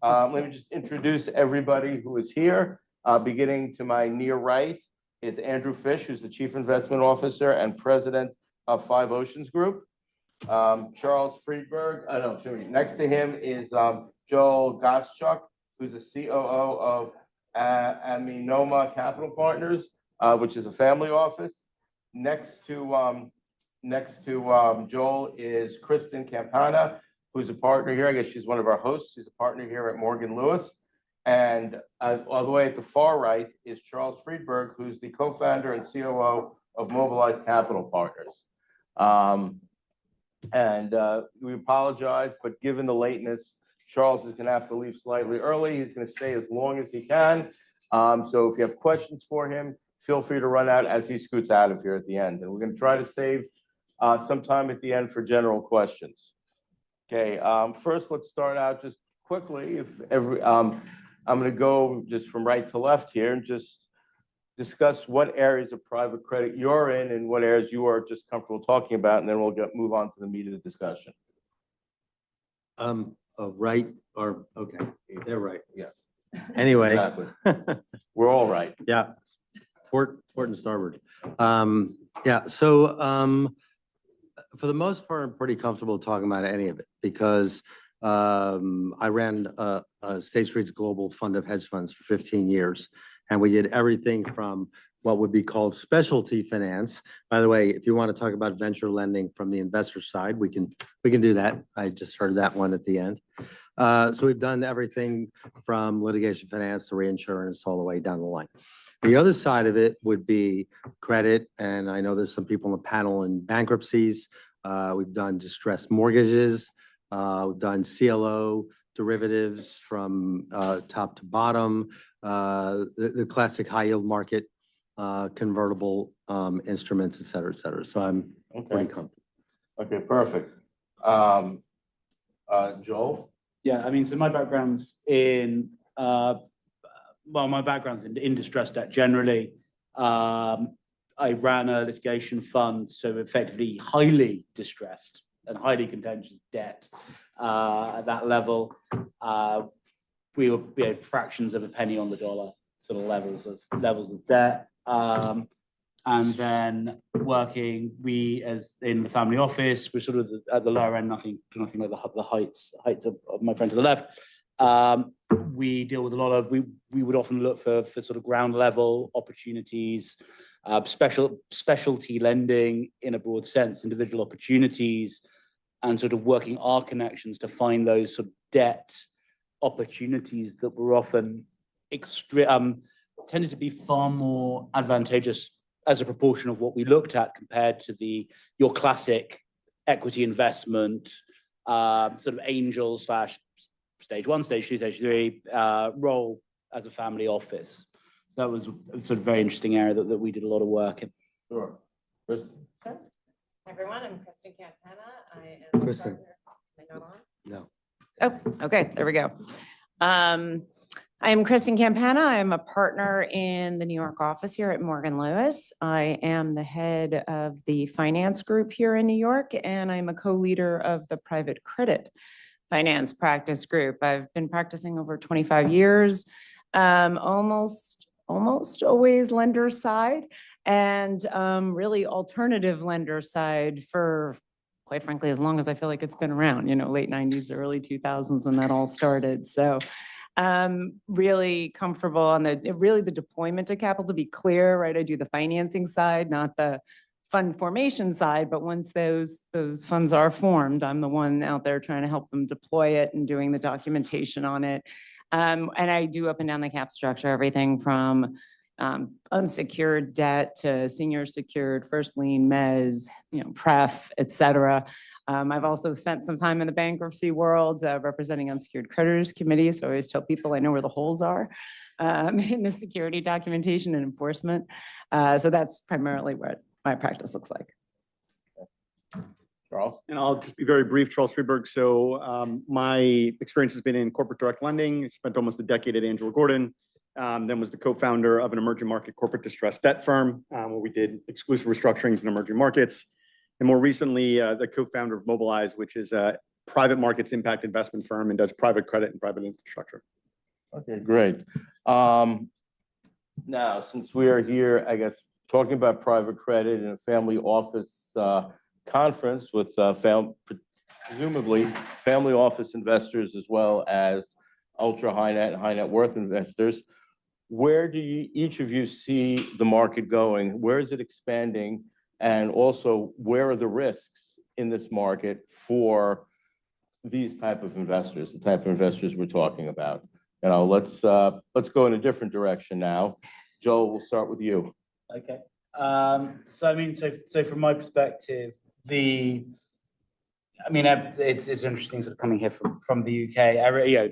Let me just introduce everybody who is here. Beginning to my near right is Andrew Fisch, who's the Chief Investment Officer and President of Five Oceans Group. Charles Friedberg, next to him is Joel Goschalk, who's the COO of Aminona Capital Partners, which is a family office. Next to Joel is Kristen Campana, who's a partner here. I guess she's one of our hosts. She's a partner here at Morgan Lewis. And all the way at the far right is Charles Friedberg, who's the co-founder and COO of Mobilize Capital Partners. We apologize, but given the lateness, Charles is going to have to leave slightly early. He's going to stay as long as he can. So if you have questions for him, feel free to run out as he scoots out of here at the end. And we're going to try to save some time at the end for general questions. Okay, first let's start out just quickly. I'm going to go just from right to left here and just discuss what areas of private credit you're in and what areas you are just comfortable talking about, and then we'll move on to the meat of the discussion. Right or okay, they're right. Yes. Anyway, exactly. We're all right. Yeah, port and starboard. Yeah. So for the most part, I'm pretty comfortable talking about any of it because I ran State Street's global fund of hedge funds for 15 years, and we did everything from what would be called specialty finance. By the way, if you want to talk about venture lending from the investor side, we can do that. I just heard that one at the end. So we've done everything from litigation finance to reinsurance all the way down the line. The other side of it would be credit, and I know there's some people on the panel in bankruptcies. We've done distressed mortgages. We've done CLO derivatives from top to bottom, the classic high yield market, convertible instruments, et cetera, et cetera. So I'm pretty comfortable. Okay, perfect. Joel? Yeah, I mean, so my background's in, my background's in distressed debt generally. I ran a litigation fund, so effectively highly distressed and highly contentious debt at that level. We had fractions of a penny on the dollar sort of levels of debt. And then working, as in the family office, we're sort of at the lower end, nothing like the heights of my friend to the left. We deal with a lot of, we would often look for sort of ground level opportunities, specialty lending in a broad sense, individual opportunities, and sort of working our connections to find those sort of debt opportunities that were often tended to be far more advantageous as a proportion of what we looked at compared to your classic equity investment, sort of angel / stage 1, stage 2, stage 3 role as a family office. So that was a sort of very interesting area that we did a lot of work in. Sure. Kristen? Sure. Hi, everyone, I'm Kristen Campana. I am Kristen. Am I not on? No. Oh, okay, there we go. I am Kristen Campana. I am a partner in the New York office here at Morgan Lewis. I am the head of the finance group here in New York, and I'm a co-leader of the private credit finance practice group. I've been practicing over 25 years, almost always lender side, and really alternative lender side for, quite frankly, as long as I feel like it's been around, late 90s, early 2000s when that all started. So really comfortable on the deployment of capital, to be clear, right? I do the financing side, not the fund formation side, but once those funds are formed, I'm the one out there trying to help them deploy it and doing the documentation on it. And I do up and down the cap structure, everything from unsecured debt to senior secured, first lien, mezz, pref, et cetera. I've also spent some time in the bankruptcy world representing unsecured creditors committee. So I always tell people I know where the holes are in the security documentation and enforcement. So that's primarily what my practice looks like. Charles? And I'll just be very brief, Charles Friedberg. So my experience has been in corporate direct lending. I spent almost a decade at Angelo Gordon, then was the co-founder of an emerging market corporate distressed debt firm where we did exclusive restructurings in emerging markets. And more recently, the co-founder of Mobilize, which is a private markets impact investment firm and does private credit and private infrastructure. Okay, great. Now, since we are here, I guess, talking about private credit in a family office conference with presumably family office investors as well as ultra high net and high net worth investors, where do you, each of you see the market going? Where is it expanding? And also, where are the risks in this market for these type of investors, the type of investors we're talking about? You know, let's go in a different direction now. Joel, we'll start with you. Okay. So I mean, so from my perspective, it's interesting sort of coming here from the UK. You know,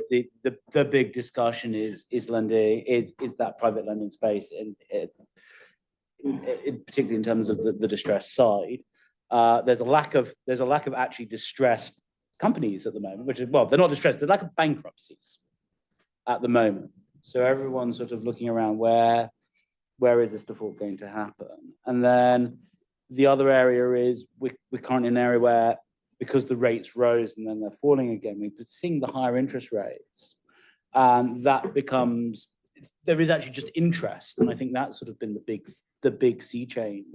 the big discussion is lending, is that private lending space, and particularly in terms of the distressed side. There's a lack of actually distressed companies at the moment, which is, well, they're not distressed, they're lack of bankruptcies at the moment. So everyone's sort of looking around, where is this default going to happen? And then the other area is we're currently in an area where, because the rates rose and then they're falling again, we're seeing the higher interest rates. That becomes, there is actually just interest. And I think that's sort of been the big sea change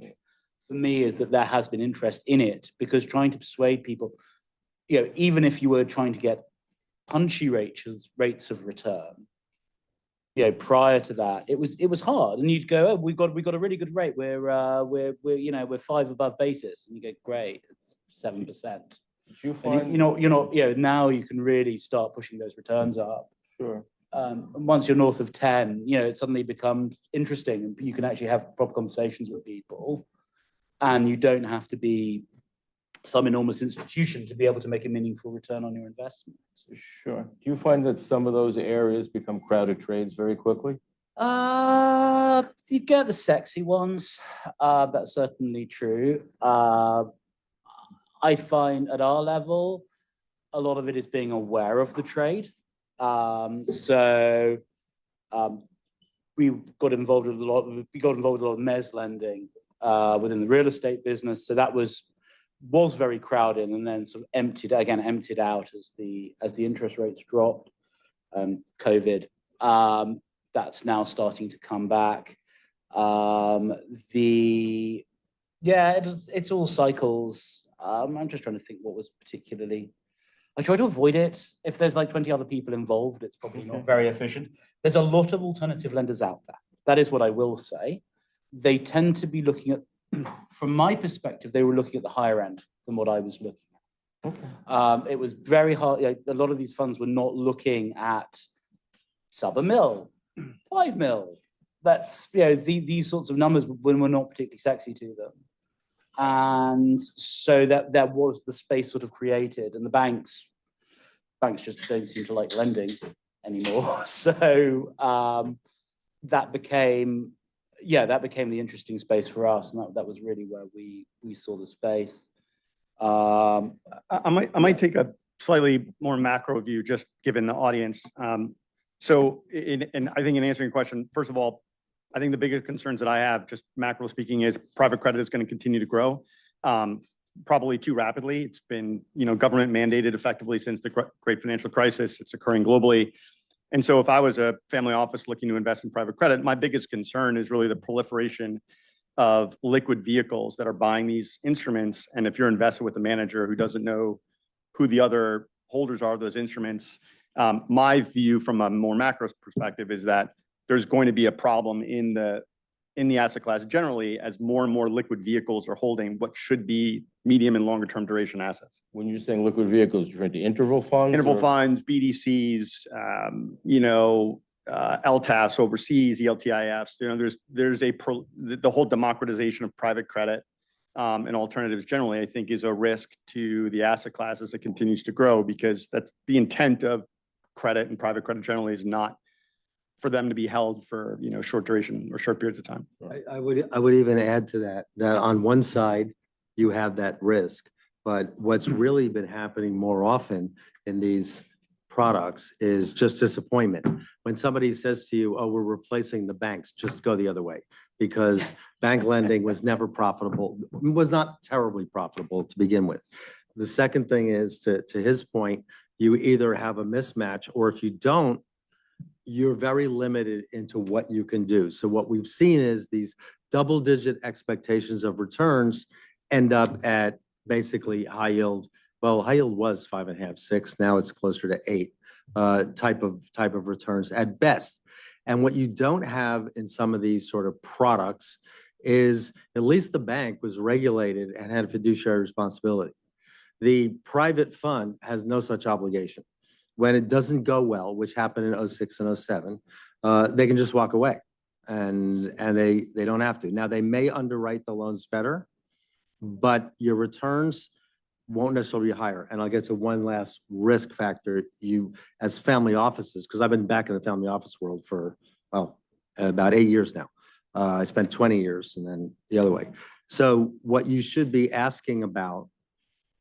for me, is that there has been interest in it, because trying to persuade people, you know, even if you were trying to get punchy rates of return, you know, prior to that, it was hard, and you'd go, oh, we got a really good rate. We're 5 above basis, and you go, great, it's 7%. Did you And find? you're not, you know, now you can really start pushing those returns up. Sure. And once you're north of 10, you know, it suddenly becomes interesting, and you can actually have proper conversations with people, and you don't have to be some enormous institution to be able to make a meaningful return on your investment. Sure. Do you find that some of those areas become crowded trades very quickly? You get the sexy ones. That's certainly true. I find at our level, a lot of it is being aware of the trade. We got involved with a lot of mezz lending within the real estate business. So that was very crowded, and then sort of emptied out as the interest rates dropped, COVID. That's now starting to come back. It's all cycles. I'm just trying to think what was particularly. I try to avoid it. If there's like 20 other people involved, it's probably not very efficient. There's a lot of alternative lenders out there. That is what I will say. They tend to be looking at, from my perspective, they were looking at the higher end than what I was looking at. Okay. It was very hard. You know, a lot of these funds were not looking at sub $1 million, 5 million. That's, you know, these sorts of numbers were not particularly sexy to them. And so that was the space sort of created, and the banks just don't seem to like lending anymore. So that became the interesting space for us, and that was really where we saw the space. I might take a slightly more macro view, just given the audience. So I think in answering your question, first of all, I think the biggest concerns that I have, just macro speaking, is private credit is going to continue to grow, probably too rapidly. It's been, you know, government mandated effectively since the great financial crisis. It's occurring globally. And so if I was a family office looking to invest in private credit, my biggest concern is really the proliferation of liquid vehicles that are buying these instruments. And if you're invested with a manager who doesn't know who the other holders are of those instruments, my view from a more macro perspective is that there's going to be a problem in the asset class generally, as more and more liquid vehicles are holding what should be medium and longer term duration assets. When you're saying liquid vehicles, you're referring to interval funds? Interval funds, BDCs, LTAFs overseas, ELTIFs. You know, there's the whole democratization of private credit and alternatives generally, I think, is a risk to the asset class as it continues to grow, because that's the intent of credit, and private credit generally is not for them to be held for, you know, short duration or short periods of time. I would even add to that on one side, you have that risk, but what's really been happening more often in these products is just disappointment. When somebody says to you, oh, we're replacing the banks, just go the other way, because bank lending was never profitable, was not terribly profitable to begin with. The second thing is, to his point, you either have a mismatch, or if you don't, you're very limited into what you can do. So what we've seen is these double-digit expectations of returns end up at basically high yield. Well, high yield was 5.5, 6. Now it's closer to 8 type of returns at best. And what you don't have in some of these sort of products is at least the bank was regulated and had a fiduciary responsibility. The private fund has no such obligation. When it doesn't go well, which happened in 06 and 07, they can just walk away, and they don't have to. Now, they may underwrite the loans better, but your returns won't necessarily be higher. And I'll get to one last risk factor. You, as family offices, because I've been back in the family office world for, well, about 8 years now. I spent 20 years and then the other way. So what you should be asking about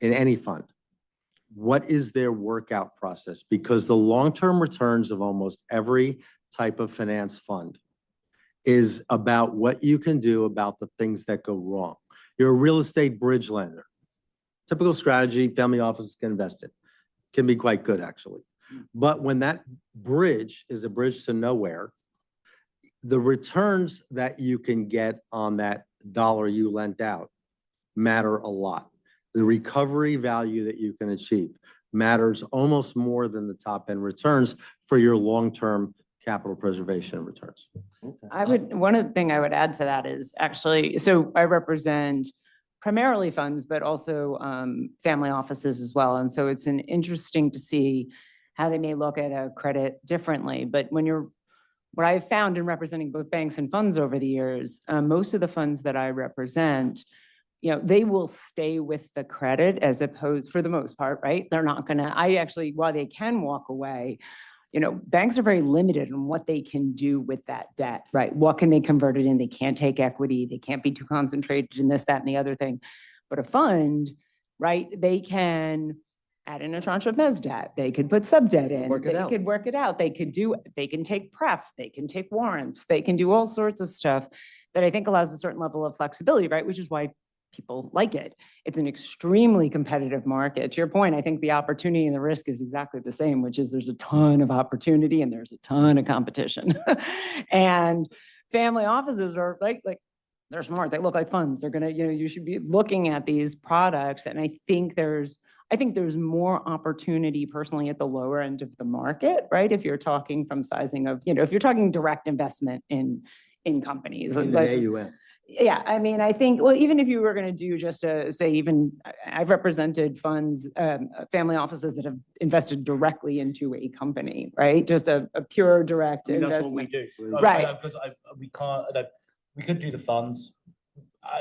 in any fund, what is their workout process? Because the long-term returns of almost every type of finance fund is about what you can do about the things that go wrong. You're a real estate bridge lender. Typical strategy, family offices can invest in. Can be quite good, actually. But when that bridge is a bridge to nowhere, the returns that you can get on that dollar you lent out matter a lot. The recovery value that you can achieve matters almost more than the top end returns for your long-term capital preservation returns. One of the thing I would add to that is actually, so I represent primarily funds, but also family offices as well. And so it's interesting to see how they may look at a credit differently. But what I've found in representing both banks and funds over the years, most of the funds that I represent, they will stay with the credit as opposed, for the most part, right? They're not gonna, while they can walk away, banks are very limited on what they can do with that debt, right? What can they convert it in? They can't take equity. They can't be too concentrated in this, that, and the other thing. But a fund, right? They can add in a tranche of mezz debt. They could put sub debt in. Work it out. They could work it out. They can take pref. They can take warrants. They can do all sorts of stuff that I think allows a certain level of flexibility, right? Which is why people like it. It's an extremely competitive market. To your point, I think the opportunity and the risk is exactly the same, which is there's a ton of opportunity and there's a ton of competition. And family offices are like they're smart. They look like funds. They're gonna, you should be looking at these products. And I think there's more opportunity personally at the lower end of the market, right? If you're talking from sizing of, if you're talking direct investment in companies. AUM. Yeah, I mean, I think, well, even if you were going to do just I've represented funds, family offices that have invested directly into a company, right? Just a pure direct That's what we investment. do. Right. Because we could do the funds.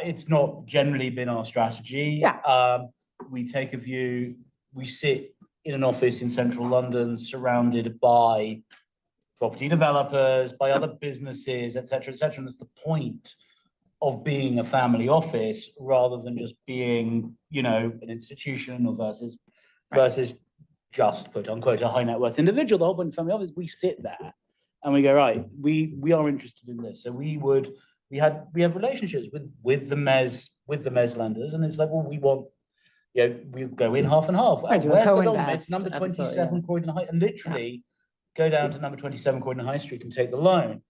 It's not generally been our strategy. Yeah. We take a view, we sit in an office in central London surrounded by property developers, by other businesses, et cetera, et cetera. And that's the point of being a family office rather than just being, an institution or versus just quote unquote a high net worth individual. The whole point of family office, we sit there and we go, right, we are interested in this. So we have relationships with the mezz lenders, and it's like, well, we want, we'll go in half and half. I do a Where's the co-invest, number absolutely, 27 Croydon High, and literally go down to number 27 Croydon High Street and take the loan.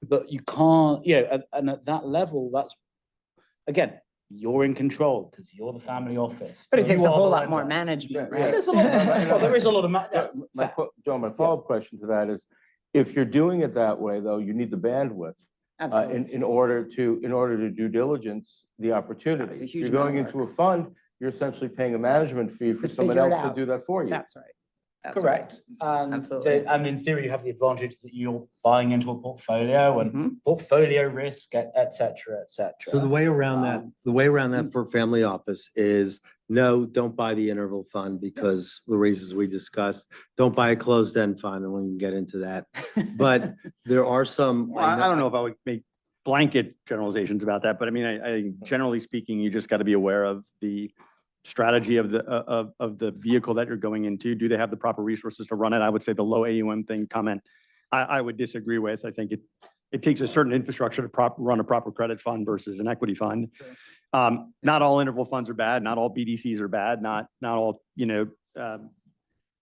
But you can't, and at that level, that's, again, you're in control because you're the family office. But it takes You a are whole the lot lender. more management, Yeah, right? There's a lot well, there is a lot of John, my follow-up question to that is, if you're doing it that way, though, you need the bandwidth Absolutely. in order to due diligence the opportunity. It's a If huge you're going amount of into a fund, you're essentially paying a management fee for To someone figure it else to out. do that for you. That's right. That's correct. Absolutely. And in theory, you have the advantage that you're buying into a portfolio and Mhm. portfolio risk, et cetera, et cetera. So the way around that for family office is no, don't buy the interval fund because the reasons we discussed. Don't buy a closed-end fund, and we can get into that. But there are some. Well, I don't know if I would make blanket generalizations about that, but I mean, I generally speaking, you just got to be aware of the strategy of the vehicle that you're going into. Do they have the proper resources to run it? I would say the low AUM thing comment, I would disagree with. I think it takes a certain infrastructure to run a proper credit fund versus an equity fund. Not all interval funds are bad, not all BDCs are bad, not all,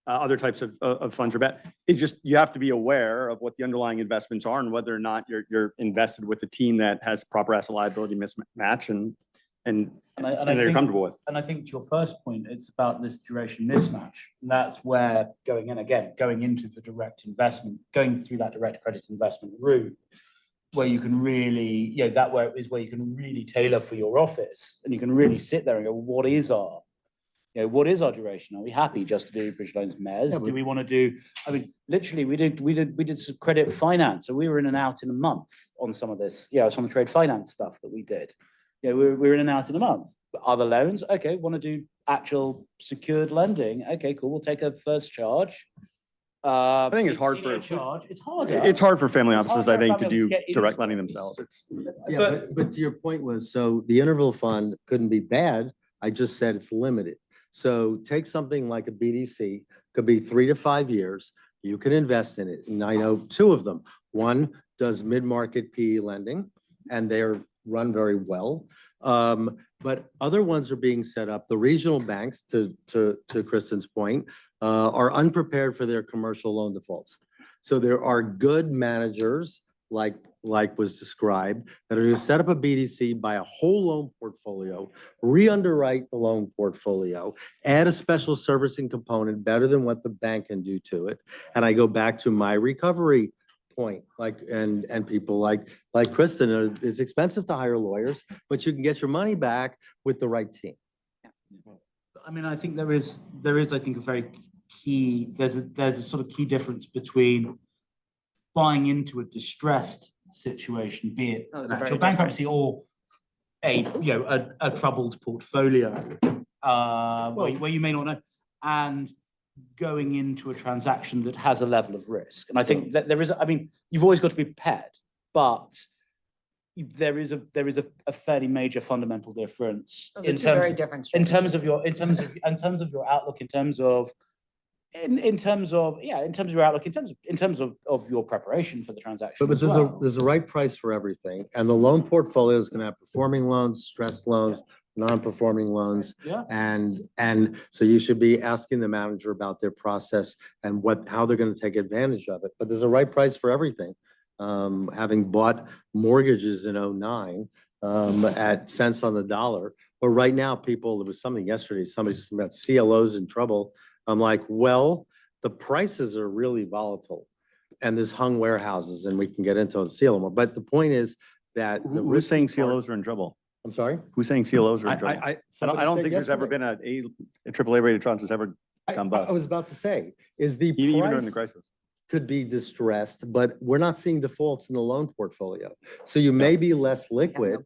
other types of funds are bad. It's just, you have to be aware of what the underlying investments are and whether or not you're invested with a team that has proper asset liability mismatch and they're think- comfortable with. And I think to your first point, it's about this duration mismatch. And that's where going into the direct investment, going through that direct credit investment route, where you can really, that where is where you can really tailor for your office, and you can really sit there and go, what is our duration? Are we happy just to do bridge loans, mezz? Do we want to do? I mean, literally, we did some credit finance, so we were in and out in a month on some of this. Some of the trade finance stuff that we did. We're in and out in a month. But other loans, okay, want to do actual secured lending? Okay, cool. We'll take a first charge. I think it's hard for It's harder. It's hard for family It's offices, hard I for think, to family do offices to get direct into lending those. themselves. It's Yeah, but to your point was, so the interval fund couldn't be bad. I just said it's limited. So take something like a BDC, could be 3 to 5 years. You can invest in it. And I know 2 of them. One does mid-market PE lending, and they're run very well. But other ones are being set up. The regional banks, to Kristen's point, are unprepared for their commercial loan defaults. So there are good managers, like was described, that are going to set up a BDC, buy a whole loan portfolio, re-underwrite the loan portfolio, add a special servicing component better than what the bank can do to it. And I go back to my recovery point, and people like Kristen, it's expensive to hire lawyers, but you can get your money back with the right team. I mean, I think there is, I think, a very key, there's a sort of key difference between buying into a distressed situation, be it Those an are very actual bankruptcy or a troubled portfolio, where you may not know, and going into a transaction that has a level of risk. And I think that there is, I mean, you've always got to be prepared, but there is a fairly major fundamental difference Those are two very different in terms of strategies. your outlook, in terms of your outlook, in terms of your preparation for the transaction. But as well. there's a right price for everything, and the loan portfolio is going to have performing loans, stressed loans, non-performing loans. Yeah. And so you should be asking the manager about their process and how they're going to take advantage of it. But there's a right price for everything. Having bought mortgages in 2009 at cents on the dollar, but right now there was something yesterday, somebody said about CLOs in trouble. I'm like, well, the prices are really volatile, and there's hung warehouses, and we can get into the CLO more. But the point is that the who's saying risky part- CLOs are in trouble? I'm sorry? Who's saying CLOs are in trouble? I somebody don't said think there's ever yesterday. been a AAA rated tranche that's ever gone bust. I was about to say, is the Even during the price crisis. could be distressed, but we're not seeing defaults in the loan portfolio. So you may be less liquid.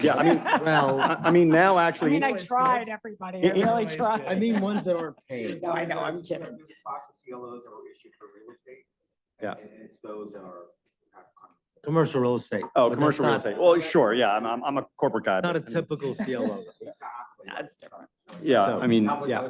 Yeah, I mean, Well, I mean, now actually. I tried, everybody. I It- it- really tried. I mean, ones that aren't paying. No, I know, I'm kidding. There's a class of CLOs that were issued for real estate. Yeah. And it's those that are. Commercial real estate. Oh, but that's commercial real not- estate. Well, sure, yeah, I'm a corporate guy. Not a but- typical CLO. That's different. Yeah, So- I mean, yeah.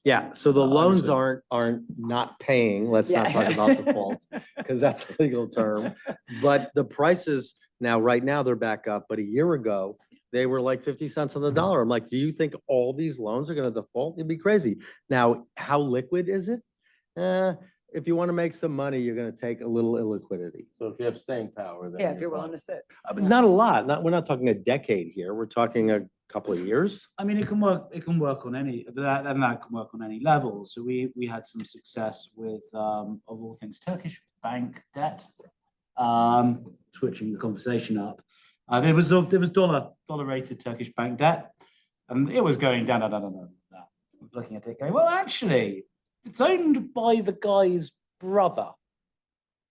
Yeah, so the loans aren't not paying, let's not talk about default, because that's a legal term. But the prices right now they're back up, but a year ago, they were like 50 cents on the dollar. I'm like, do you think all these loans are gonna default? It'd be crazy. Now, how liquid is it? If you want to make some money, you're gonna take a little illiquidity. So if you have staying power, then. Yeah, if you're willing to sit. But not a lot, we're not talking a decade here, we're talking a couple of years. I mean, it can work on any, that can work on any level. So we had some success with, of all things, Turkish bank debt. Switching the conversation up. There was dollar rated Turkish bank debt, and it was going down. Looking at it going, well, actually, it's owned by the guy's brother.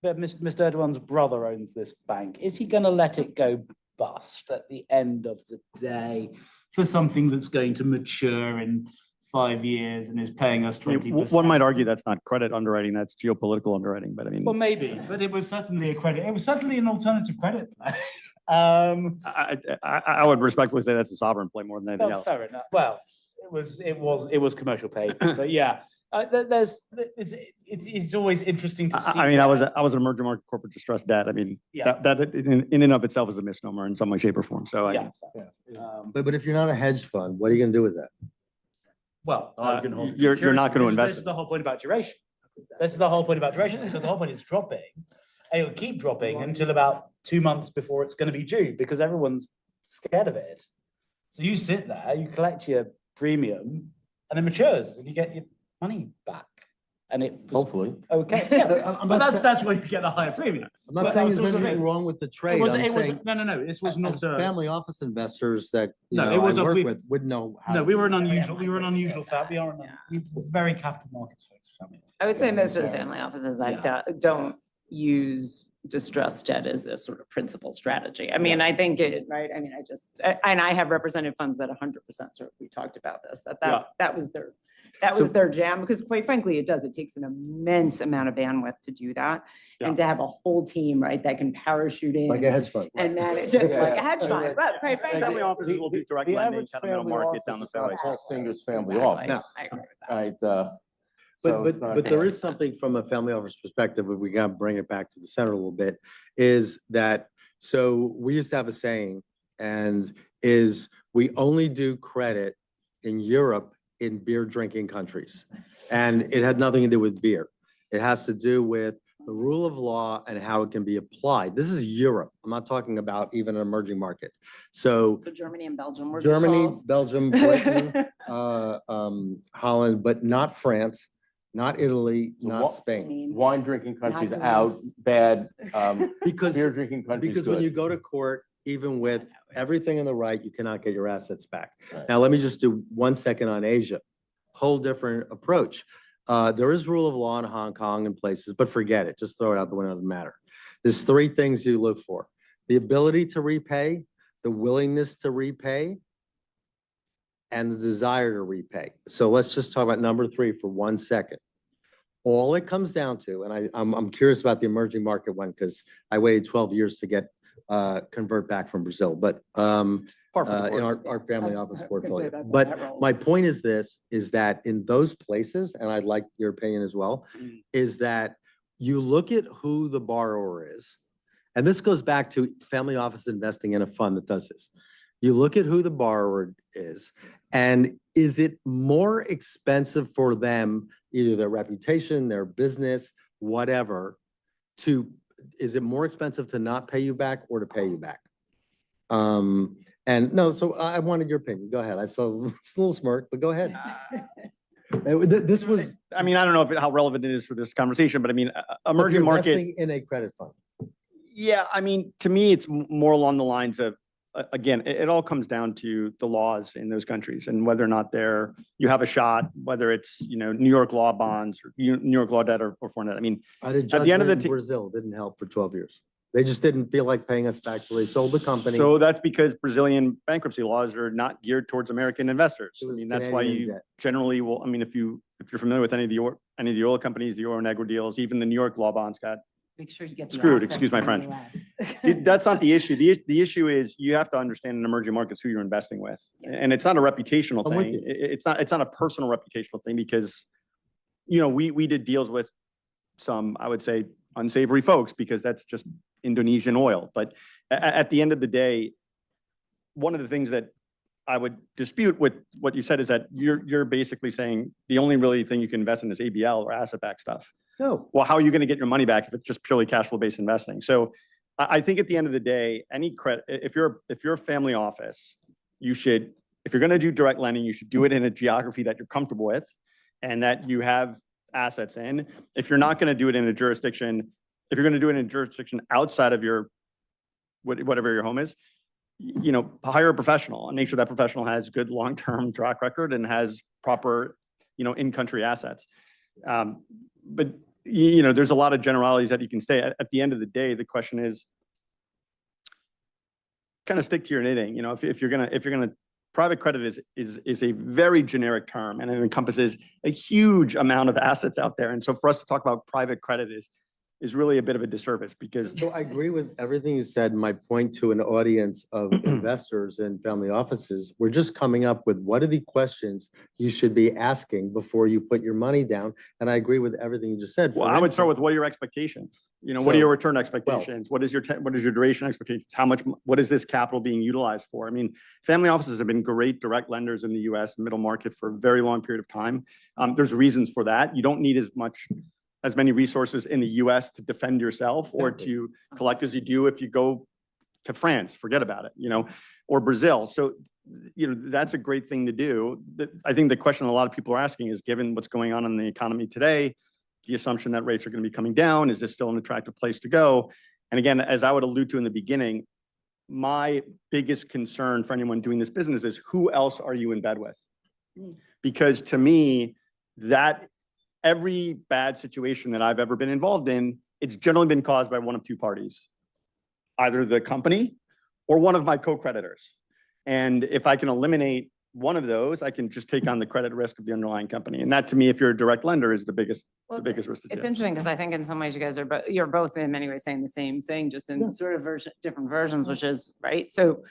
But Mr. Erdogan's brother owns this bank. Is he going to let it go bust at the end of the day for something that's going to mature in 5 years and is paying us 20%? one might argue that's not credit underwriting, that's geopolitical underwriting, but I mean. Well, maybe, but it was certainly a credit. It was certainly an alternative credit play. I would respectfully say that's a sovereign play more than anything else. Fair enough. Well, it was commercial paper, but yeah. It's always interesting to see. I mean, I was that. an emerging market corporate distressed debt. I mean, Yeah. that in and of itself is a misnomer in some way, shape or form. So Yeah. But if you're not a hedge fund, what are you gonna do with that? Well, you're not going to invest This is in the whole point about duration. This is the whole point about duration, because the whole point is dropping. And it'll keep dropping until about 2 months before it's going to be due, because everyone's scared of it. So you sit there, you collect your premium, and it matures, and you get your money back. And it was Hopefully. okay. Yeah. I'm But not that's why you get a higher premium. I'm not But saying that was there's also the anything thing. wrong with the It trade. was, I'm it was, saying no, this was as not a. family office investors that, you No, know, it was I a- work we- with would know how. No, to we do were an that. unusual, we were an unusual Yeah. we are, we were very capital markets focused family. I would say most of the Yeah. family offices I Yeah. don't use distressed debt as a sort of principal strategy. I mean, I think it, right? I mean, and I have represented funds that 100% sort of, we talked about this, that was their jam, because quite frankly, it takes an immense amount of bandwidth to do that. And to have a whole team, right, that can parachute in. Like a hedge fund. And manage it like a hedge Yeah. fund, but quite frankly. Family offices will do direct The lending, average kind of middle family market down office the is not fairway. Paul Singer's family Exactly. office, I agree with that. right? But, it's not but there gonna- is something from a family office perspective, if we gotta bring it back to the center a little bit, is that, so we used to have a saying, and is we only do credit in Europe in beer drinking countries. And it had nothing to do with beer. It has to do with the rule of law and how it can be applied. This is Europe. I'm not talking about even an emerging market. So So Germany and Belgium were good Germany, calls. Belgium, Britain, Holland, but not France, not Italy, So not what- Spain. Wine drinking countries Not out, Greece. bad, Because, beer drinking countries because when you good. go to court, even with everything in the right, you cannot get your assets back. Right. Now, let me just do 1 second on Asia. Whole different approach. There is rule of law in Hong Kong and places, but forget it. Just throw it out the window, it doesn't matter. There's 3 things you look for: the ability to repay, the willingness to repay, and the desire to repay. So let's just talk about number 3 for 1 second. All it comes down to, and I'm curious about the emerging market one, because I waited 12 years to get convert back from Brazil, but Par for the in course. our family That's- office I was gonna say portfolio. that's how But that rolls. my point is this, is that in those places, and I'd like your opinion as well, Mm. is that you look at who the borrower is. And this goes back to family office investing in a fund that does this. You look at who the borrower is, and is it more expensive for them, either their reputation, their business, whatever, is it more expensive to not pay you back or to pay you back? And no, so I wanted your opinion. Go ahead. I saw it's a little smirk, but go ahead. This was I mean, I don't know how relevant it is for this conversation, but I mean, emerging you're market. investing in a credit fund. Yeah, I mean, to me, it's more along the lines of, again, it all comes down to the laws in those countries and whether or not you have a shot, whether it's, New York law bonds or New York law debt or foreign debt. I mean, I did At the end of the judgment in Brazil didn't help for 12 years. They just didn't feel like paying us back, so they sold the company. so that's because Brazilian bankruptcy laws are not geared towards American investors. It I was mean, that's why Canadian you debt. generally will, I mean, if you're familiar with any of the oil companies, the oil and agri deals, even the New York law bonds got Make sure you get the Screwed, assets excuse my in the French. US. That's not the issue. The issue is you have to understand in emerging markets who you're investing with. And it's not a reputational I'm with thing. you. It's not a personal reputational thing because, we did deals with some, I would say, unsavory folks because that's just Indonesian oil. But at the end of the day, one of the things that I would dispute with what you said is that you're basically saying the only really thing you can invest in is ABL or asset-backed stuff. No, Well, how are you going to get your money back if it's just purely cash flow based investing? So I think at the end of the day, any credit, if you're a family office, if you're going to do direct lending, you should do it in a geography that you're comfortable with and that you have assets in. If you're not going to do it in a jurisdiction, if you're going to do it in a jurisdiction outside of whatever your home is, hire a professional and make sure that professional has good long-term track record and has proper, in-country assets. But there's a lot of generalities that you can say. At the end of the day, the question is kind of stick to your knitting. If you're gonna, private credit is a very generic term and it encompasses a huge amount of assets out there. And so for us to talk about private credit is is really a bit of a disservice because So I agree with everything you said. My point to an audience of investors and family offices, we're just coming up with what are the questions you should be asking before you put your money down? And I agree with everything you just said. well, For I would start with instance, what are your expectations? You know, what are your So, return expectations? What is your duration expectations? How much, what is this capital being utilized for? I mean, family offices have been great direct lenders in the US middle market for a very long period of time. There's reasons for that. You don't need as many resources in the US to defend yourself or Exactly. to collect as you do if you go to France, forget about it, you know, or Brazil. So, you know, that's a great thing to do. I think the question a lot of people are asking is, given what's going on in the economy today, the assumption that rates are going to be coming down, is this still an attractive place to go? And again, as I would allude to in the beginning, my biggest concern for anyone doing this business is who else are you in bed with? Because to me, that every bad situation that I've ever been involved in, it's generally been caused by one of two parties, either the company or one of my co-creditors. And if I can eliminate one of those, I can just take on the credit risk of the underlying company. And that, to me, if you're a direct lender, is the biggest Well, risk to It's take. interesting because I think in some ways you guys are, but you're both in many ways saying the same thing, just in sort of different versions, which is, right? So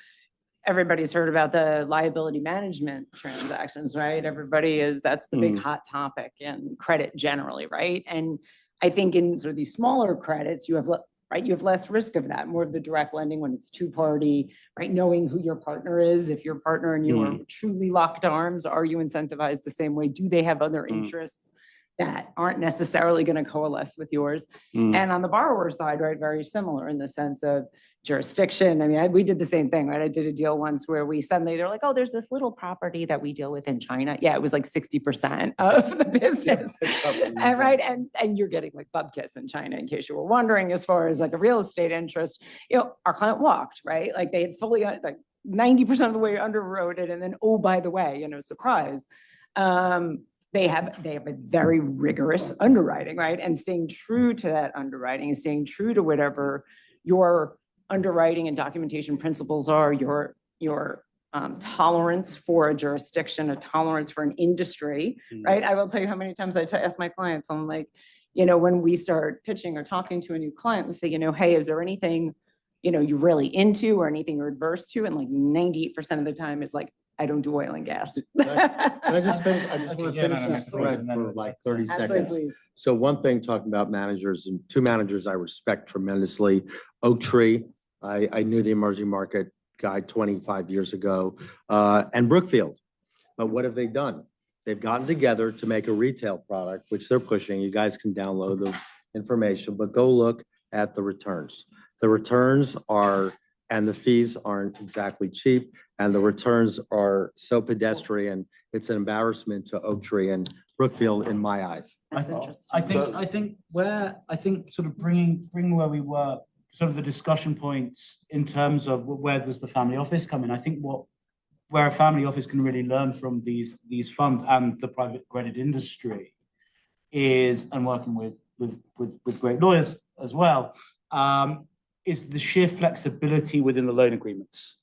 everybody's heard about the liability management transactions, right? That's the big hot topic in credit generally, right? And I think in sort of these smaller credits, you have, right, you have less risk of that, more of the direct lending when it's two-party, right? Knowing who your partner is, if your partner and you are truly locked arms, are you incentivized the same way? Do they have other interests that aren't necessarily going to coalesce with yours? And on the borrower side, right, very similar in the sense of jurisdiction. I mean, we did the same thing, right? I did a deal once where they're like, oh, there's this little property that we deal with in China. Yeah, it was like 60% of the business. And right, and you're getting like bupkis in China, in case you were wondering, as far as like a real estate interest. You know, our client walked, right? Like they had fully, like 90% of the way underwrote it. And then, oh, by the way, you know, surprise. They have a very rigorous underwriting, right? And staying true to that underwriting and staying true to whatever your underwriting and documentation principles are, your tolerance for a jurisdiction, a tolerance for an industry, right? I will tell you how many times I ask my clients, I'm like, you know, when we start pitching or talking to a new client, we say, you know, hey, is there anything, you know, you're really into or anything you're adverse to? And like 98% of the time it's like, I don't do oil and gas. I just want to Yeah, finish no, this no, thread please. for like 30 Absolutely, seconds. please. So one thing, talking about managers, and two managers I respect tremendously, Oak Tree, I knew the emerging market guy 25 years ago, and Brookfield. But what have they done? They've gotten together to make a retail product, which they're pushing. You guys can download the information, but go look at the returns. The returns are, and the fees aren't exactly cheap, and the returns are so pedestrian, it's an embarrassment to Oak Tree and Brookfield in my eyes. That's interesting. I think sort of bringing where we were, sort of the discussion points in terms of where does the family office come in? I think where a family office can really learn from these funds and the private credit industry is, and working with great lawyers as well, is the sheer flexibility within the loan agreements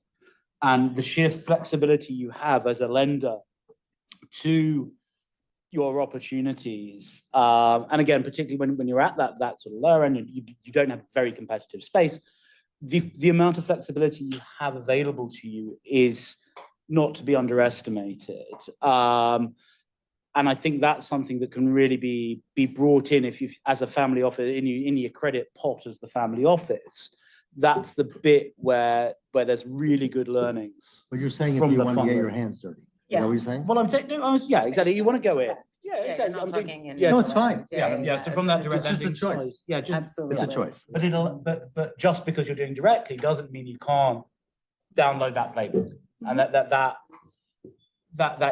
and the sheer flexibility you have as a lender to your opportunities. And again, particularly when you're at that sort of lower end, you don't have very competitive space, the amount of flexibility you have available to you is not to be underestimated. And I think that's something that can really be brought in if you, as a family office, in your credit pot as the family office. That's the bit where there's really good learnings. But you're saying if From you the want to get fund. your hands dirty. Is that what you're saying? Well, I'm saying, no, yeah, exactly. You want to go in. Yeah, Yeah, exactly. you're not I'm saying- talking in- yeah, No, it's fine. Yeah. So from that direct It's just a lending choice. side, yeah, just Absolutely. It's a choice. but just because you're doing directly doesn't mean you can't download that playbook and that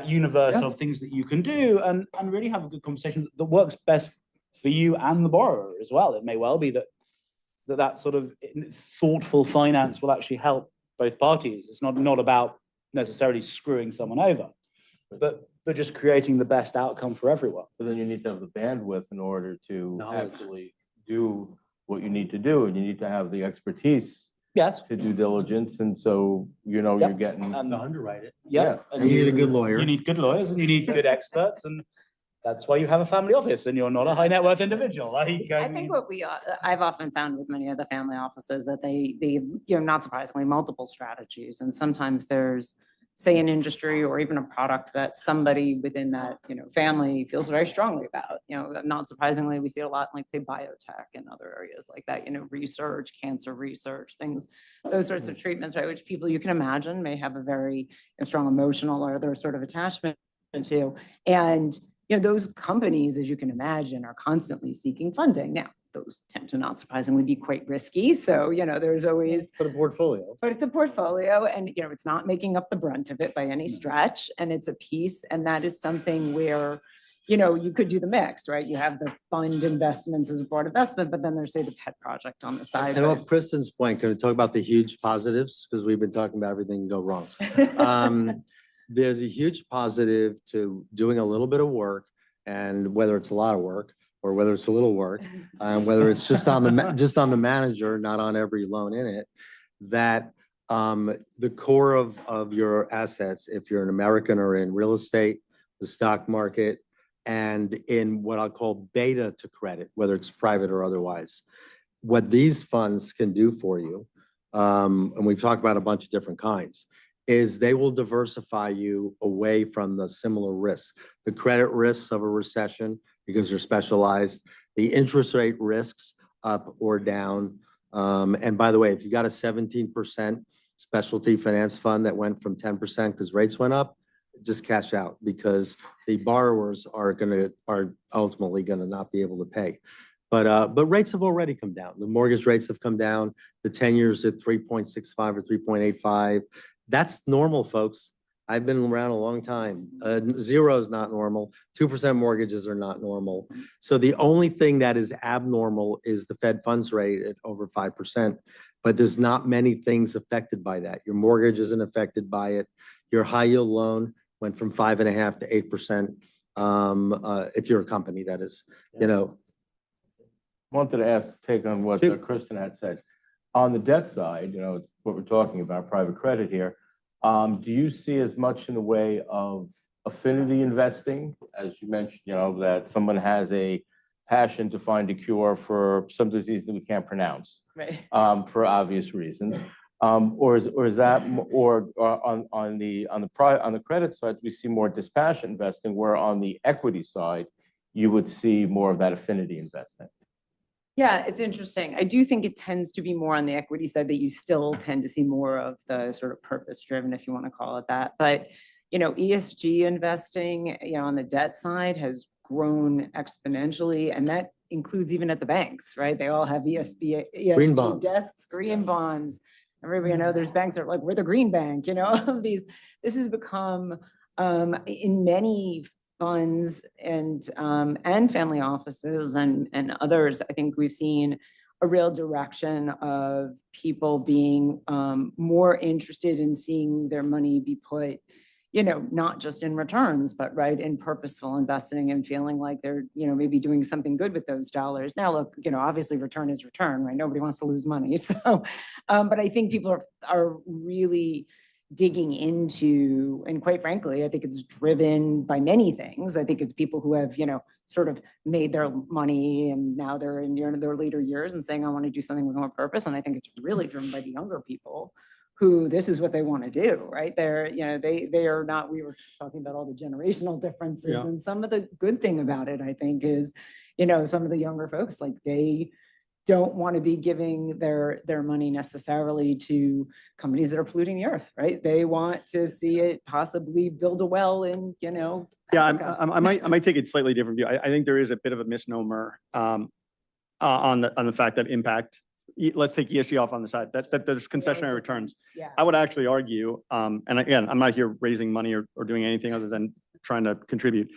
universe Yeah. of things that you can do and really have a good conversation that works best for you and the borrower as well. It may well be that sort of thoughtful finance will actually help both parties. It's not about necessarily screwing someone over, but just creating the best outcome for everyone. But then you need to have the bandwidth in order to Knowledge. actually do what you need to do, and you need to have the expertise Yes. to due diligence, and so, you know, Yep. you're getting. And To underwrite it. yeah, Yeah. and You need a good lawyer. You need good lawyers and you need good experts, and That's why you have a family office and you're not a high net worth individual. Like, I mean, think what I've often found with many of the family offices that they, not surprisingly, multiple strategies. And sometimes there's, say, an industry or even a product that somebody within that, family feels very strongly about. Not surprisingly, we see a lot like, say, biotech and other areas like that, research, cancer research, things, those sorts of treatments, right, which people you can imagine may have a very strong emotional or other sort of attachment to. And those companies, as you can imagine, are constantly seeking funding. Now, those tend to not surprisingly be quite risky. So, there's always, For the portfolio. but it's a portfolio and, it's not making up the brunt of it by any stretch. And it's a piece. And that is something where, you could do the mix, right? You have the fund investments as a broad investment, but then there's, say, the pet project on the side. And off Kristen's point, can we talk about the huge positives? Because we've been talking about everything go wrong. There's a huge positive to doing a little bit of work, and whether it's a lot of work or whether it's a little work, whether it's just on the manager, not on every loan in it, that the core of your assets, if you're an American or in real estate, the stock market, and in what I'll call beta to credit, whether it's private or otherwise, what these funds can do for you, and we've talked about a bunch of different kinds, is they will diversify you away from the similar risks, the credit risks of a recession, because they're specialized, the interest rate risks up or down. And by the way, if you got a 17% specialty finance fund that went from 10% because rates went up, just cash out, because the borrowers are ultimately gonna not be able to pay. But rates have already come down. The mortgage rates have come down. The 10 years at 3.65 or 3.85. That's normal, folks. I've been around a long time. 0 is not normal. 2% mortgages are not normal. So the only thing that is abnormal is the Fed funds rate at over 5%. But there's not many things affected by that. Your mortgage isn't affected by it. Your high yield loan went from 5.5% to 8%. If you're a company, that is, Wanted to ask, take on what Shoot. Kristen had said. On the debt side, what we're talking about, private credit here, do you see as much in the way of affinity investing, as you mentioned, that someone has a passion to find a cure for some disease that we can't pronounce, Right. for obvious reasons, or is that on the credit side we see more dispassionate investing, where on the equity side you would see more of that affinity investing? Yeah, it's interesting. I do think it tends to be more on the equity side, that you still tend to see more of the sort of purpose driven, if you want to call it that. But, ESG investing, on the debt side has grown exponentially, and that includes even at the banks, right? They all have ESG Green bonds. desks, green bonds. Everybody there's banks that are like, we're the green bank, this has become in many funds and family offices and others. I think we've seen a real direction of people being more interested in seeing their money be put, not just in returns, but right in purposeful investing and feeling like they're, maybe doing something good with those dollars. Now, look, obviously return is return, right? Nobody wants to lose money. So, but I think people are really digging into, and quite frankly, I think it's driven by many things. I think it's people who have, sort of made their money and now they're in their later years and saying, I want to do something with more purpose. And I think it's really driven by the younger people who this is what they want to do, right? They're, they are not, we were talking about all the generational differences. Yeah. And some of the good thing about it, I think, is, some of the younger folks, like they don't want to be giving their money necessarily to companies that are polluting the earth, right? They want to see it possibly build a well in, Yeah, Africa. I might take a slightly different view. I think there is a bit of a misnomer on the fact that impact, let's take ESG off on the side, that there's concessionary returns. Yeah. I would actually argue, and again, I'm not here raising money or doing anything other than trying to contribute.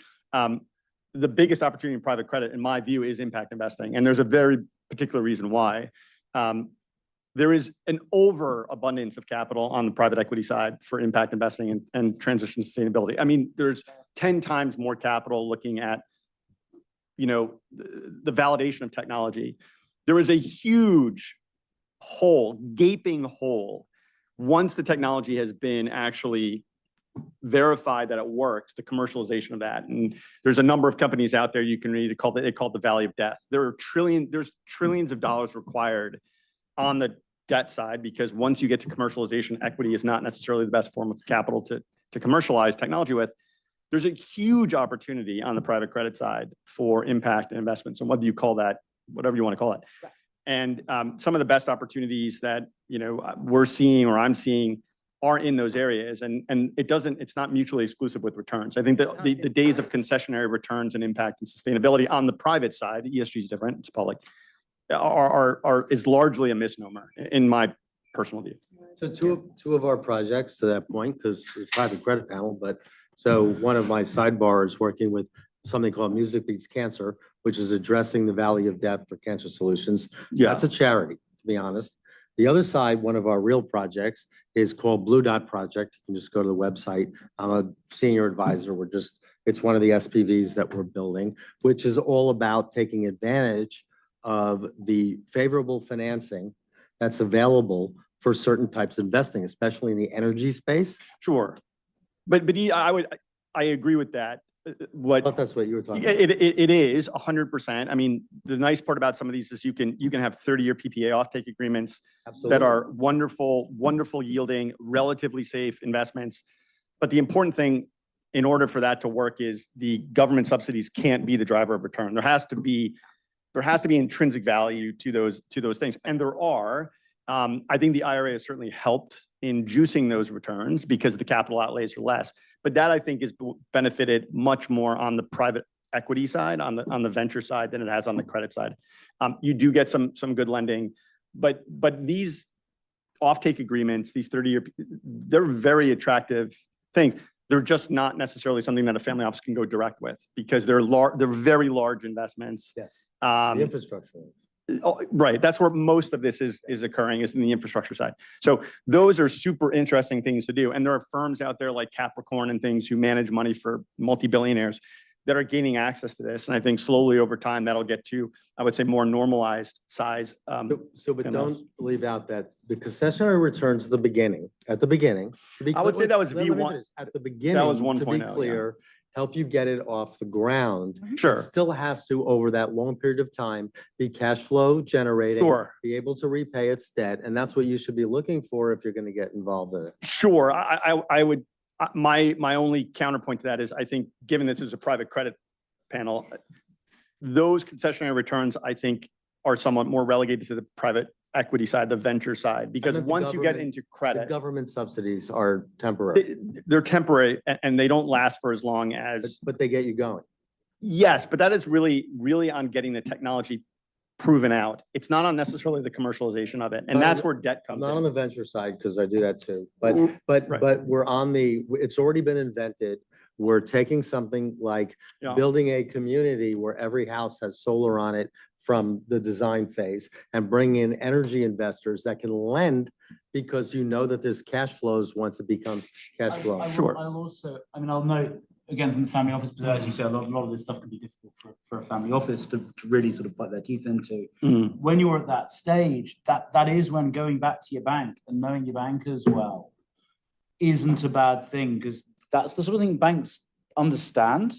The biggest opportunity in private credit, in my view, is impact investing. And there's a very particular reason why. There is an overabundance of capital on the private equity side for impact investing and transition sustainability. I mean, there's 10 times more capital looking at, the validation of technology. There is a huge hole, gaping hole, once the technology has been actually verify that it works, the commercialization of that. And there's a number of companies out there you can read, they call it the valley of death. There's trillions of dollars required on the debt side, because once you get to commercialization, equity is not necessarily the best form of capital to commercialize technology with. There's a huge opportunity on the private credit side for impact and investments. And what do you call that? Whatever you want to call it. Right. And some of the best opportunities that, we're seeing or I'm seeing are in those areas. And it's not mutually exclusive with returns. I think that the days of concessionary returns and impact and sustainability on the private side, ESG is different, it's public, is largely a misnomer in my personal view. So two of our projects to that point, because it's a private credit panel, but so one of my sidebars working with something called Music Beats Cancer, which is addressing the valley of death for cancer solutions. Yeah. That's a charity, to be honest. The other side, one of our real projects is called Blue Dot Project. You can just go to the website. I'm a senior advisor. It's one of the SPVs that we're building, which is all about taking advantage of the favorable financing that's available for certain types of investing, especially in the energy space. Sure. But I agree with that. I thought that's what you were talking about. It is 100%. I mean, the nice part about some of these is you can have 30-year PPA offtake agreements that are wonderful yielding, relatively safe investments. But the important thing in order for that to work is the government subsidies can't be the driver of return. There has to be intrinsic value to those things. And there are. I think the IRA has certainly helped in juicing those returns because the capital outlays are less. But that I think is benefited much more on the private equity side, on the venture side than it has on the credit side. You do get some good lending, but these offtake agreements, these 30-year, they're very attractive things. They're just not necessarily something that a family office can go direct with because they're very large investments. Yes. The infrastructure. Right. That's where most of this is occurring, is in the infrastructure side. So those are super interesting things to do. And there are firms out there like Capricorn and things who manage money for multi-billionaires that are gaining access to this. And I think slowly over time, that'll get to, I would say, more normalized size. But don't leave out that the concessionary returns at the beginning, to be I would say that was let me V1. finish. At the beginning, That was to be 1.0, clear, help you get it off the ground. Sure. It still has to, over that long period of time, be cash flow generating. Sure. Be able to repay its debt. And that's what you should be looking for if you're going to get involved in it. Sure. I would, my only counterpoint to that is I think, given this is a private credit panel, those concessionary returns, I think, are somewhat more relegated to the private equity side, the venture side, because And the once you get government- into The credit, government subsidies are temporary, they're temporary and they don't last for as long as, but they get you going. yes, but that is really on getting the technology proven out. It's not on necessarily the commercialization of it. And Not that's on- where debt comes Not on in. the venture side, because I do that too, but Right. we're on it's already been invented. We're taking something like Yeah. building a community where every house has solar on it from the design phase and bring in energy investors that can lend because you know that there's cash flows once it becomes cash flow. Sure. I'll also, I'll note, again, from the family office, but as you say, a lot of this stuff can be difficult for a family office to really sort of put their teeth into. Mhm. When you're at that stage, that is when going back to your bank and knowing your bankers well isn't a bad thing, because that's the sort of thing banks understand,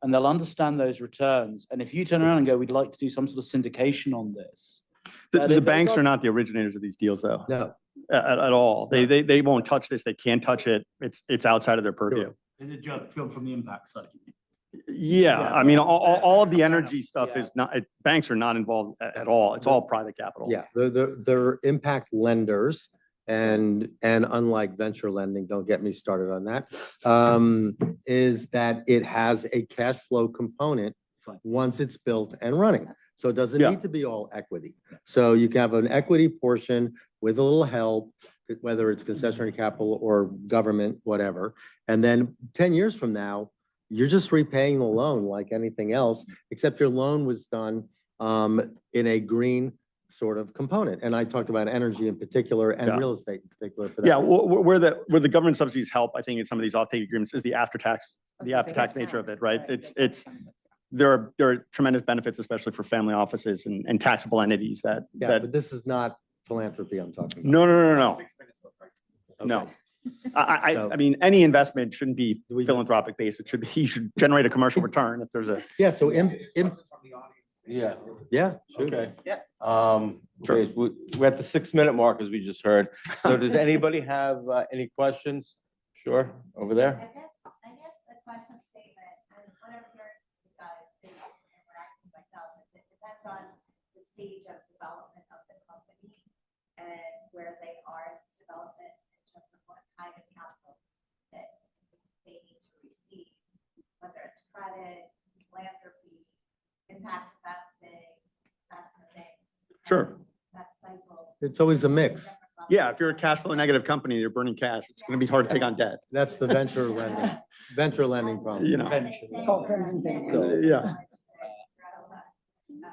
and they'll understand those returns. And if you turn around and go, we'd like to do some sort of syndication on this. The banks are not the originators of these deals, though, No, at all. They won't touch this. They can't touch it. It's outside of their purview. Is it just from the impact side? Yeah, Yeah. I mean, all of the energy stuff Yeah. is not, banks are not involved at all. It's all private capital. yeah, they're impact lenders. And unlike venture lending, don't get me started on that, is that it has a cash flow component once it's built and running. So it doesn't Yeah. need to be all equity. So you can have an equity portion with a little help, whether it's concessionary capital or government, whatever. And then 10 years from now, you're just repaying the loan like anything else, except your loan was done in a green sort of component. And I talked about energy in particular and Yeah. real estate in particular for that. Yeah, where the government subsidies help, I think in some of these offtake agreements is the after-tax nature of it, right? There are tremendous benefits, especially for family offices and taxable entities Yeah, but this is not philanthropy I'm talking about. no. Okay. No. So- I mean, any investment shouldn't be Do we just- philanthropic based. It should be, you should generate a commercial return if there's a. Yeah, so Questions from the audience? Yeah. yeah, shoot. Okay. Yeah. Okay, we're at the 6-minute mark, as we just heard. So does anybody have any questions? Sure, over there. I guess a question statement, and what I'm hearing you guys is, and what I see myself, is it depends on the stage of development of the company and where they are in its development in terms of what kind of capital that they need to receive, whether it's credit, philanthropy, impact investing, investment things. Sure. That cycle. It's always a mix. Yeah, if you're a cash flow negative company, you're burning cash. It's going to be hard to take on debt. That's the venture lending problem. You know. Eventually. Yeah.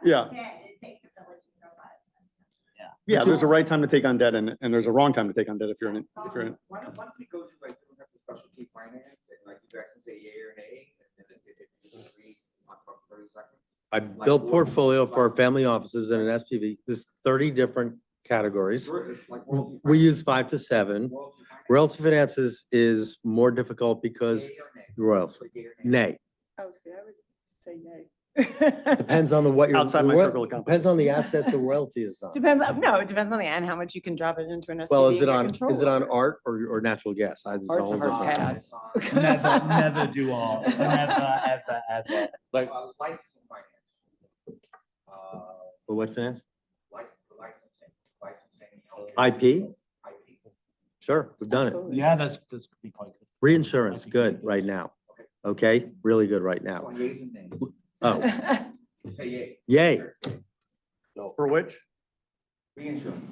Yeah. It takes a village to grow by itself. Yeah, there's a right time to take on debt and there's a wrong time to take on debt if you're in, if you're in. Why don't we go to like different types of specialty finance and like you guys can say yay or nay, and then if you agree, talk about 30 seconds. I built portfolio for our family offices in an SPV. There's 30 different categories. We use 5 to 7. Royalty finance is more difficult because royalty, nay, Oh, see, I would say yay. depends on what you're. Outside my circle of companies. Depends on the asset the royalty is on. Depends, no, it depends on the end, how much you can drop it into an SPV. Well, is it and on, get control is it on over. art or natural gas? It's Art's a all hard different. pass. Never do art. Never, ever, ever. Like, Licensing finance. For what finance? Licensing. IP? Sure, we've done it. Absolutely. Yeah, that's could be quite good. Reinsurance, good right now. Okay, really good right now. On yays and nays. Oh, Say yay. yay. For which? Reinsurance.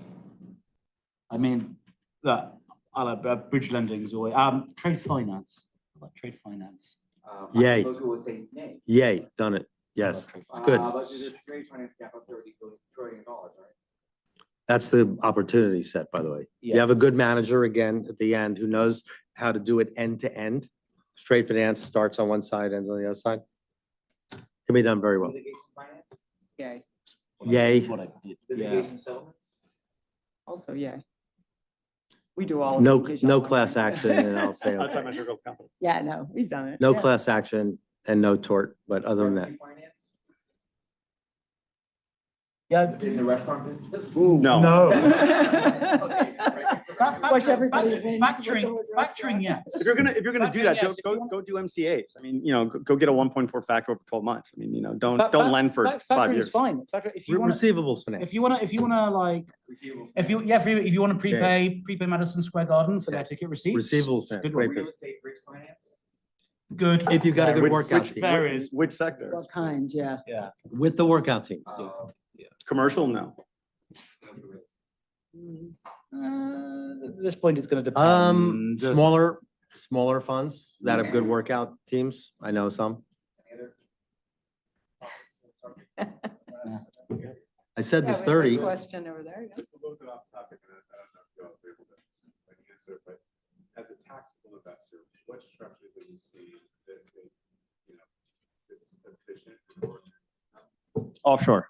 I mean, that, I like bridge lending is always, trade finance. I like trade finance. Yay. Those who would say nay. Yay, done it. Yes, it's good. But there's a trade finance cap of $30 trillion, right? That's the opportunity set, by the way. You Yeah. have a good manager again at the end who knows how to do it end to end. Straight finance starts on one side, ends on the other side. Can be done very well. Litigation finance, Yay, Yay. What I did, yeah. litigation settlements. also yay. We do all. of No, litigation. no class action, and I'll say, Outside my okay. circle of companies. Yeah, no, we've done it. No Yeah. class action and no tort, but other than that. Property finance Yeah. in the restaurant business. No. No. Okay, right. Watch everybody wins. Factoring, yes. If you're gonna do that, Factoring, yes, if you go do MCAs. I mean, you know, go get a 1.4 factor over 12 months. I mean, you know, don't Fa- lend for 5 Factoring's years. fine. If you want, Receivables finance. if you wanna like, Receivables. if you wanna prepay Madison Square Garden for their ticket receipts. Receivables it's finance, good. great. Real estate bridge finance. Good. If you've got a good Which- workout which- team, Varies. Which sectors? What kind, yeah. Yeah. with the workout team. Commercial? No. At this point, it's gonna depend. Smaller funds that have good workout teams. I know some. I said there's 30. Question over there. yeah. It's a little bit off topic, and I don't know if y'all are able to answer, but as a taxable investor, what structure do you see that, you know, is efficient for? Offshore.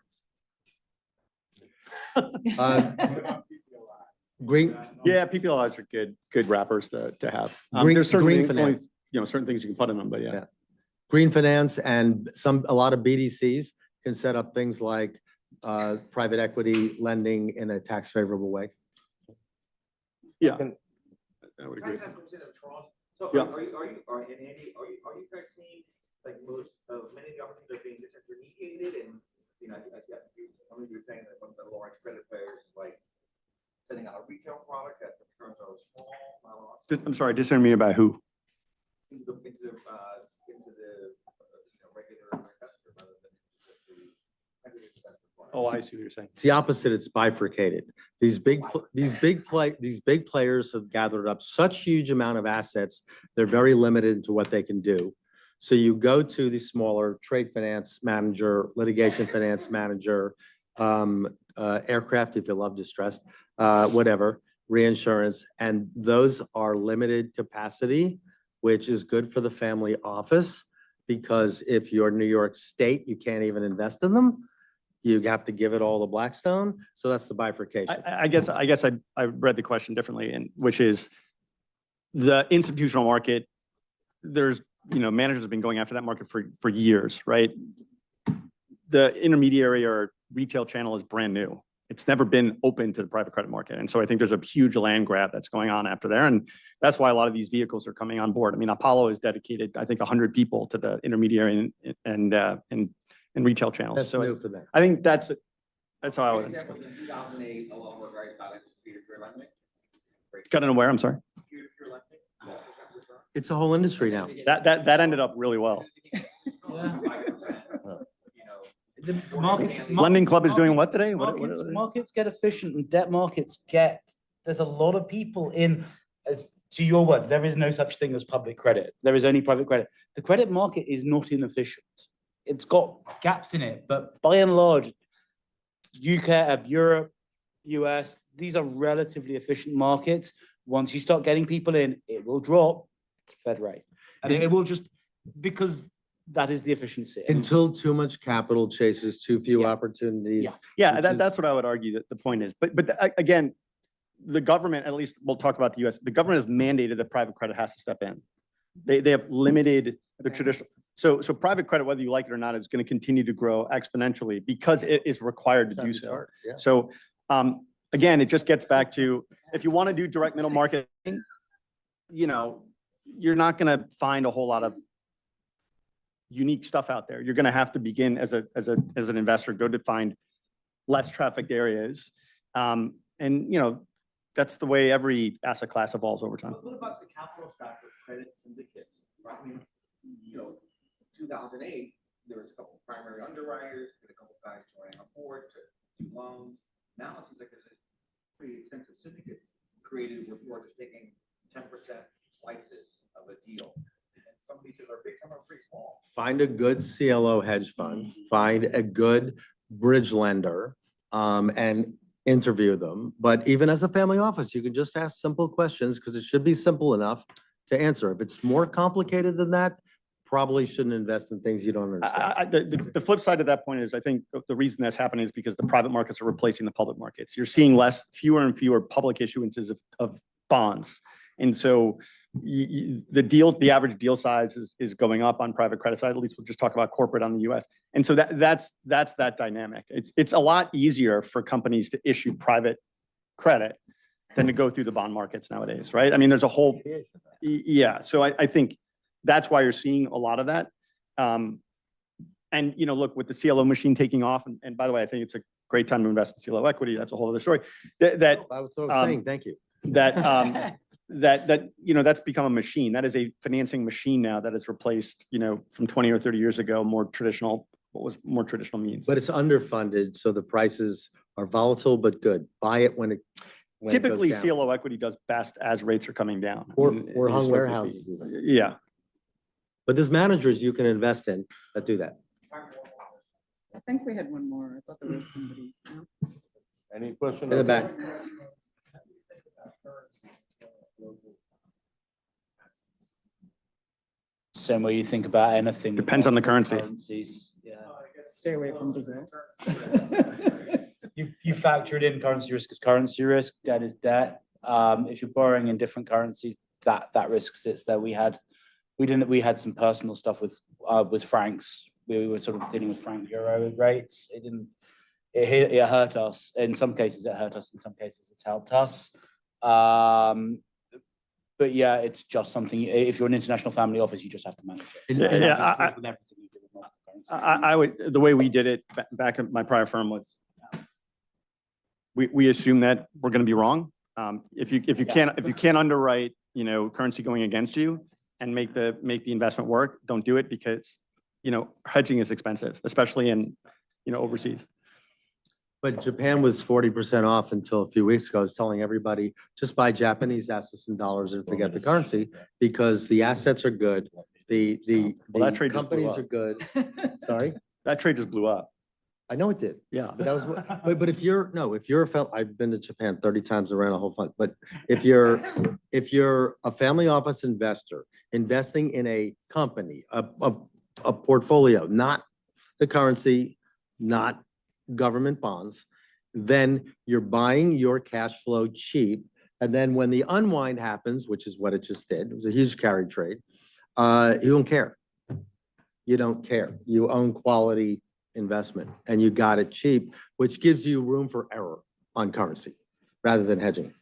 Uh, What about PPLI? Green, Yeah, PPLIs are good wrappers to have. Green- There's certain green things, finance. you know, certain things you can put in them, but yeah. Yeah. green finance and a lot of BDCs can set up things like private equity lending in a tax favorable way. Yeah. Can- I would Can I agree. just ask a question of Charles? So Yeah. and Andy, are you guys seeing like many of the opportunities are being disintermediated and, you know, I mean, you were saying that one of the large credit players, like sending out a retail product that the returns are small. I'm sorry, disintermediated by who? Into the regular investor rather than just the regular investor. Oh, I see what you're saying. It's the opposite, it's bifurcated. These big players have gathered up such huge amount of assets, they're very limited to what they can do. So you go to the smaller trade finance manager, litigation finance manager, aircraft, if you love distressed, whatever, reinsurance, and those are limited capacity, which is good for the family office, because if you're New York State, you can't even invest in them. You have to give it all to Blackstone, so that's the bifurcation. I guess I read the question differently, and which is, the institutional market, there's, managers have been going after that market for years, right? The intermediary or retail channel is brand new. It's never been open to the private credit market. And so I think there's a huge land grab that's going on after there. And that's why a lot of these vehicles are coming on board. I mean, Apollo has dedicated, I think, 100 people to the intermediary and retail channels. That's So new for them. I think that's how I For would. example, in 2008, a lot more guys got into peer-to-peer lending. Got into where? I'm sorry. Peer-to-peer lending. 12% return. It's a whole industry now. That ended up really well. The markets. Lending Club is doing what today? Markets get efficient and debt markets there's a lot of people in, as to your word, there is no such thing as public credit. There is only private credit. The credit market is not inefficient. It's got gaps in it, but by and large, UK, Europe, US, these are relatively efficient markets. Once you start getting people in, it will drop Fed rate. And it will just, because that is the efficiency. Until too much capital chases too few opportunities. Yeah, Which is- that's what I would argue that the point is. But again, the government, at least we'll talk about the US, the government has mandated that private credit has to step in. They have limited the traditional. So private credit, whether you like it or not, is going to continue to grow exponentially because it is required to do so. Yeah. So again, it just gets back to, if you want to do direct middle market, you're not going to find a whole lot of unique stuff out there. You're going to have to begin as an investor, go to find less trafficked areas. That's the way every asset class evolves over time. What about the capital stack of credit syndicates? Right? I mean, 2008, there was a couple of primary underwriters, a couple of guys joining on board to do loans. Now it seems like there's a pretty extensive syndicates created where people are just taking 10% slices of a deal. And some of these are big, some are pretty small. Find a good CLO hedge fund, find a good bridge lender, and interview them. But even as a family office, you can just ask simple questions because it should be simple enough to answer. If it's more complicated than that, probably shouldn't invest in things you don't understand. The flip side of that point is I think the reason that's happening is because the private markets are replacing the public markets. You're seeing fewer and fewer public issuances of bonds. And so the average deal size is going up on private credit side. At least we'll just talk about corporate on the US. And so that's that dynamic. It's a lot easier for companies to issue private credit than to go through the bond markets nowadays, right? I mean, there's a whole, yeah. So I think that's why you're seeing a lot of that. And look, with the CLO machine taking off, and by the way, I think it's a great time to invest in CLO equity. That's a whole other story. I was saying, thank you. That's become a machine. That is a financing machine now that has replaced, from 20 or 30 years ago, what was more traditional means. But it's underfunded, so the prices are volatile but good. Buy it when it goes Typically, down. CLO equity does best as rates are coming down. Or And hung historically warehouses. speaking. Yeah. But there's managers you can invest in that do that. I think we had one more. I thought there was somebody. No? Any question? In the back. Same way you think about anything. Depends on the currency. Currencies, yeah. Stay away from Brazil. You factor it in, currency risk is currency risk, debt is debt. If you're borrowing in different currencies, that risk sits there. We had some personal stuff with francs. We were sort of dealing with franc euro rates. It hurt us. In some cases it hurt us, in some cases it's helped us. But yeah, it's just something, if you're an international family office, you just have to manage it. Yeah, And yeah, that just I- falls with everything you do with multiple currencies. I would, the way we did it back at my prior firm was, we assume that we're going to be wrong. If you can't underwrite, currency going against you and make the investment work, don't do it because, hedging is expensive, especially in, overseas. But Japan was 40% off until a few weeks ago. I was telling everybody, just buy Japanese assets in dollars and forget the currency because the assets are good. The that trade just blew companies up. are good. Sorry? That trade just blew up. I know it did. Yeah. But that was, but if you're a I've been to Japan 30 times around a whole fund, but if you're a family office investor investing in a company, a portfolio, not the currency, not government bonds, then you're buying your cash flow cheap And then when the unwind happens, which is what it just did, it was a huge carry trade, you don't care. You don't care. You own quality investment and you got it cheap, which gives you room for error on currency rather than hedging.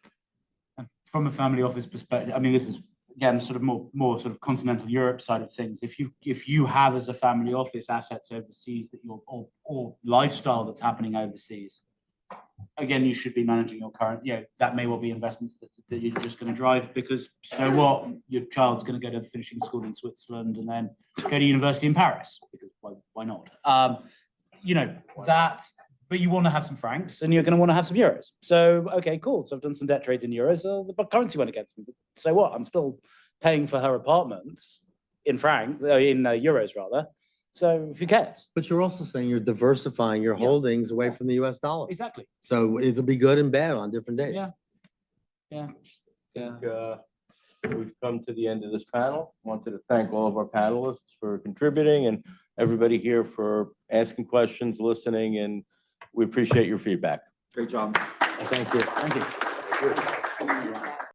From a family office perspective, I mean, this is again sort of more sort of continental Europe side of things. If you have as a family office assets overseas that you're or lifestyle that's happening overseas, again, you should be managing your current, that may well be investments that you're just going to drive because so what? Your child's going to go to finishing school in Switzerland and then go to university in Paris because why not? But you want to have some francs and you're going to want to have some euros. So, okay, cool. So I've done some debt trades in euros. So the currency went against me. So what? I'm still paying for her apartment in euros rather. So who cares? But you're also saying you're diversifying your holdings away from the US dollar. Exactly. So it'll be good and bad on different days. Yeah. We've come to the end of this panel. Wanted to thank all of our panelists for contributing and everybody here for asking questions, listening, and we appreciate your feedback. Great job. Thank you. Thank you.